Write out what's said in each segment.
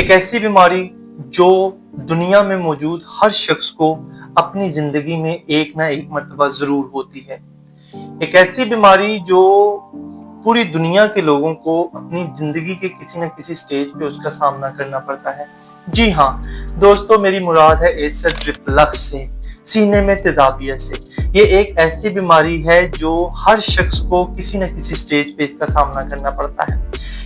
एक ऐसी बीमारी जो दुनिया में मौजूद हर शख्स को अपनी जिंदगी में एक ना एक मर्तबा जरूर होती है। एक ऐसी बीमारी जो पूरी दुनिया के लोगों को अपनी जिंदगी के किसी न किसी स्टेज पे उसका सामना करना पड़ता है। जी हाँ दोस्तों, मेरी मुराद है एसिड रिफ्लक्स से, सीने में तेजाबियत से। ये एक ऐसी बीमारी है जो हर शख्स को किसी न किसी स्टेज पे इसका सामना करना पड़ता है।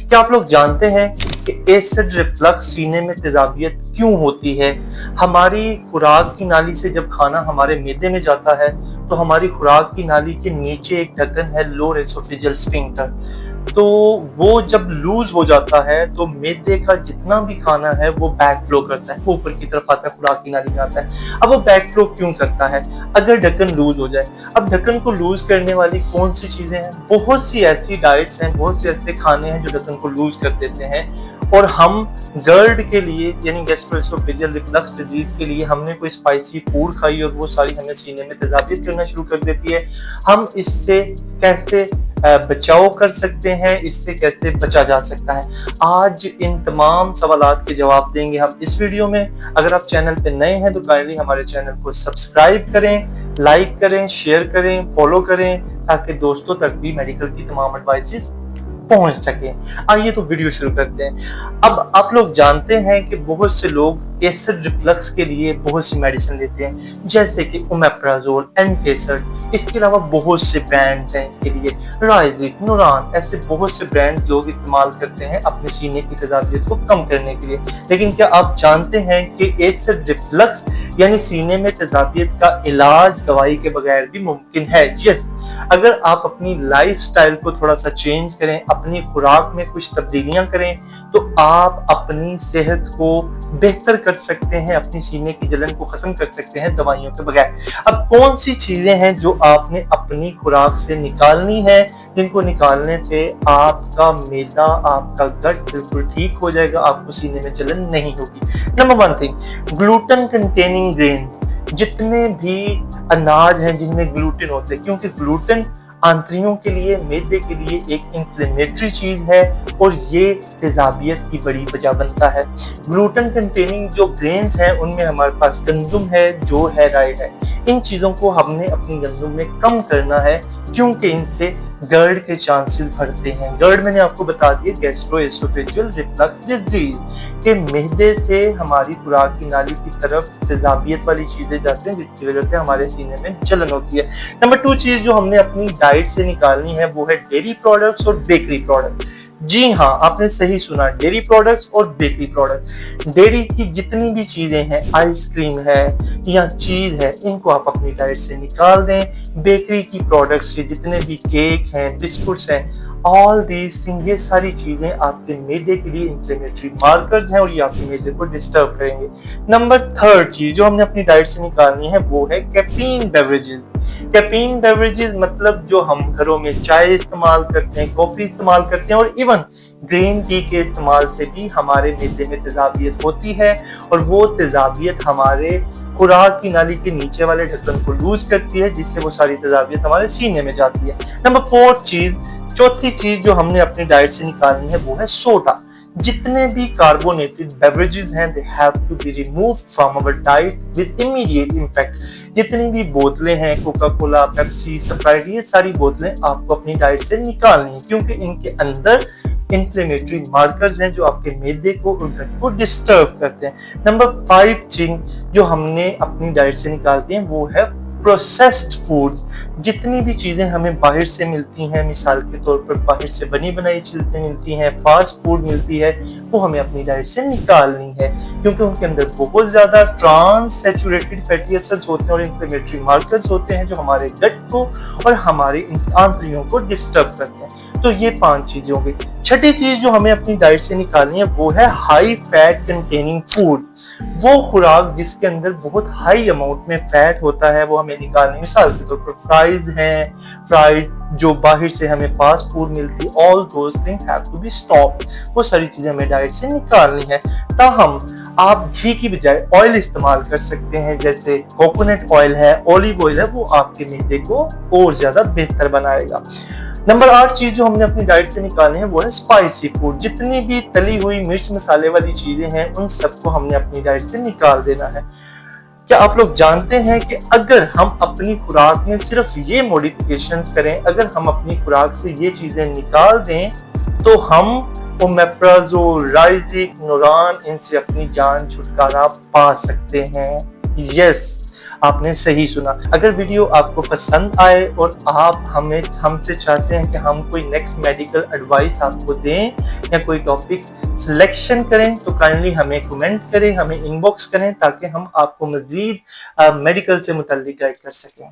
क्या आप लोग जानते हैं कि एसिड रिफ्लक्स सीने में तेजाबियत क्यों होती है? हमारी खुराक की नाली से जब खाना हमारे मैदे में जाता है तो हमारी खुराक की नाली के नीचे एक ढक्कन है, लोअर एसोफेजियल स्फिंक्टर। तो वो जब लूज हो जाता है तो मैदे का जितना भी खाना है वो बैक फ्लो करता है, वो ऊपर की तरफ आता है, खुराक की नाली में आता है। अब वो बैक फ्लो क्यों करता है? अगर ढक्कन लूज हो जाए। अब ढक्कन को लूज करने वाली कौन सी चीजें हैं? बहुत सी ऐसी डाइट्स हैं, बहुत से ऐसे खाने हैं जो ढक्कन को लूज कर देते हैं। और हम गर्ड के लिए यानी गैस्ट्रोएसोफेजियल रिफ्लक्स डिजीज के लिए हमने कोई स्पाइसी फूड खाई और वो सारी हमें सीने में तेजाबियत करना शुरू कर देती है। हम इससे कैसे बचाव कर सकते हैं, इससे कैसे बचा जा सकता है, आज इन तमाम सवालात के जवाब देंगे हम इस वीडियो में। अगर आप चैनल पे नए हैं तो काइंडली हमारे चैनल को सब्सक्राइब करें, लाइक करें, शेयर करें, फॉलो करें, ताकि दोस्तों तक भी मेडिकल की तमाम एडवाइसेस पहुंच सके। आइए तो वीडियो शुरू करते हैं। अब आप लोग जानते हैं कि बहुत से लोग एसिड रिफ्लक्स के लिए बहुत सी मेडिसिन लेते हैं, जैसे कि ओमेप्राजोल, एंटासिड। इसके अलावा बहुत से ब्रांड्स हैं इसके लिए, राइजिक, नुरान, ऐसे बहुत से ब्रांड लोग इस्तेमाल करते हैं अपने सीने की तेजाबियत को कम करने के लिए। लेकिन क्या आप जानते हैं कि एसिड रिफ्लक्स यानी सीने में तेजाबियत का इलाज दवाई के बगैर भी मुमकिन है? यस, अगर आप अपनी लाइफस्टाइल को थोड़ा सा चेंज करें, अपनी खुराक में कुछ तब्दीलियां करें, तो आप अपनी सेहत को बेहतर कर सकते हैं, अपनी सीने की जलन को खत्म कर सकते हैं दवाइयों के बगैर। अब कौन सी चीजें हैं जो आपने अपनी खुराक से निकालनी है, जिनको निकालने से आपका मैदा, आपका गट बिल्कुल ठीक हो जाएगा, आपको सीने में जलन नहीं होगी? Number 1 thing, gluten containing grains. जितने भी अनाज हैं जिनमें ग्लूटेन होते हैं, क्योंकि ग्लूटेन आंतरियों के लिए, मैदे के लिए एक इन्फ्लेमेटरी चीज है और ये तेजाबियत की बड़ी वजह बनता है। ग्लूटेन कंटेनिंग जो ग्रेन्स हैं उनमें हमारे पास गंदम है, जो है राई है। इन चीजों को हमने अपनी गंदम में कम करना है, क्योंकि इनसे गर्ड के चांसेस बढ़ते हैं। गर्ड मैंने आपको बता दिया, गैस्ट्रोएसोफेजियल रिफ्लक्स डिजीज, के मैदे से हमारी खुराक की नाली की तरफ तेजाबियत वाली चीजें जाती हैं, जिसकी वजह से हमारे सीने में जलन होती है। नंबर 2 चीज जो हमने अपनी डाइट से निकालनी है वो है डेयरी प्रोडक्ट्स और बेकरी प्रोडक्ट्स। जी हाँ, आपने सही सुना, डेयरी प्रोडक्ट्स और बेकरी प्रोडक्ट्स। डेयरी की जितनी भी चीजें हैं, आइसक्रीम है या चीज है, इनको आप अपनी डाइट से निकाल दें। बेकरी की प्रोडक्ट्स, जितने भी केक हैं, बिस्कुट्स हैं, ऑल दीज थिंग, ये सारी चीजें आपके मैदे के लिए इंफ्लेमेटरी मार्कर्स हैं और ये आपके मैदे को डिस्टर्ब करेंगे। नंबर 3 चीज जो हमने अपनी डाइट से निकालनी है वो है कैफीन बेवरेजेस। कैफीन बेवरेजेस मतलब जो हम घरों में चाय इस्तेमाल करते हैं, कॉफी इस्तेमाल करते हैं और इवन ग्रीन टी के इस्तेमाल से भी हमारे मैदे में तेजाबियत होती है और वो तेजाबियत हमारे खुराक की नाली के नीचे वाले ढक्कन को लूज करती है, जिससे वो सारी तेजाबियत हमारे सीने में जाती है। नंबर 4 चीज जो हमने अपनी डाइट से निकालनी है वो है सोडा। जितने भी कार्बोनेटेड बेवरेजेस हैं, they have to be removed from our diet with immediate impact. जितनी भी बोतलें हैं, कोका कोला, पेप्सी, स्प्राइट, ये सारी बोतलें आपको अपनी डाइट से निकालनी है, क्योंकि इनके अंदर इन्फ्लेमेटरी मार्कर्स हैं जो आपके मैदे को और गट को डिस्टर्ब करते हैं। नंबर 5 चीज जो हमने अपनी डाइट से निकालती हैं वो है प्रोसेस्ड फूड। जितनी भी चीजें हमें बाहर से मिलती हैं, मिसाल के तौर पर बाहर से बनी बनाई चीजें मिलती हैं, फास्ट फूड मिलती है, वो हमें अपनी डाइट से निकालनी है, क्योंकि उनके अंदर बहुत ज्यादा ट्रांस सैचुरेटेड फैटी एसिड्स होते हैं और इन्फ्लेमेटरी मार्कर्स होते हैं जो हमारे गट को और हमारी आंतरियों को डिस्टर्ब करते हैं। तो ये 5 चीजें हो गई। 6ठी चीज जो हमें अपनी डाइट से निकालनी है वो है हाई फैट कंटेनिंग फूड। वो खुराक जिसके अंदर बहुत हाई अमाउंट में फैट होता है वो हमें निकालनी है। मिसाल के तौर पर फ्राइज हैं, फ्राइड जो बाहर से हमें फास्ट फूड मिलती, all those things have to be stopped. वो सारी चीजें हमें डाइट से निकालनी है। ताहम आप घी की बजाय ऑयल इस्तेमाल कर सकते हैं, जैसे कोकोनट ऑयल है, ऑलिव ऑयल है, वो आपके मैदे को और ज्यादा बेहतर बनाएगा। नंबर 8 चीज जो हमने अपनी डाइट से निकालनी है वो है स्पाइसी फूड। जितनी भी तली हुई मिर्च मसाले वाली चीजें हैं उन सबको हमने अपनी डाइट से निकाल देना है। क्या आप लोग जानते हैं कि अगर हम अपनी खुराक में सिर्फ ये मॉडिफिकेशंस करें, अगर हम अपनी खुराक से ये चीजें निकाल दें तो हम ओमेप्राजोल, राइजिक, नोरान इनसे अपनी जान छुटकारा पा सकते हैं। यस, आपने सही सुना। अगर वीडियो आपको पसंद आए और आप हमसे चाहते हैं कि हम कोई नेक्स्ट मेडिकल एडवाइस आपको दें या कोई टॉपिक सिलेक्शन करें तो काइंडली हमें कमेंट करें, हमें इनबॉक्स करें ताकि हम आपको मजीद मेडिकल से मुताल्लिक गाइड कर सकें।